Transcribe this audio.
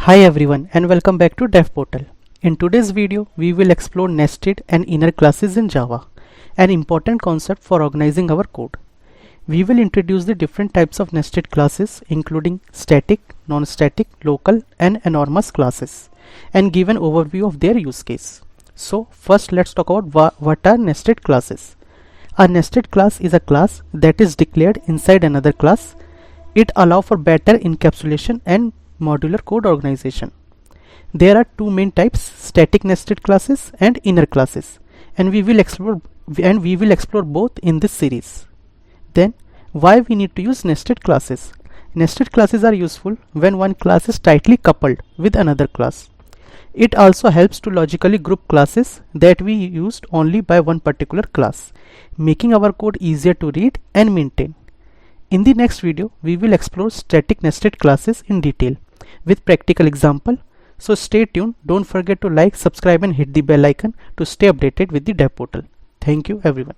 Hi everyone and welcome back to Dev Portal. In today's video, we will explore nested and inner classes in Java, an important concept for organizing our code. We will introduce the different types of nested classes including static, non-static, local and anonymous classes and give an overview of their use case. So first let's talk about what are nested classes. A nested class is a class that is declared inside another class. It allows for better encapsulation and modular code organization. There are two main types: static nested classes and inner classes, and we will explore both in this series. Then why we need to use nested classes? Nested classes are useful when one class is tightly coupled with another class. It also helps to logically group classes that we used only by one particular class, making our code easier to read and maintain. In the next video, we will explore static nested classes in detail with practical example. So stay tuned. Don't forget to like, subscribe and hit the bell icon to stay updated with the Dev Portal. Thank you everyone.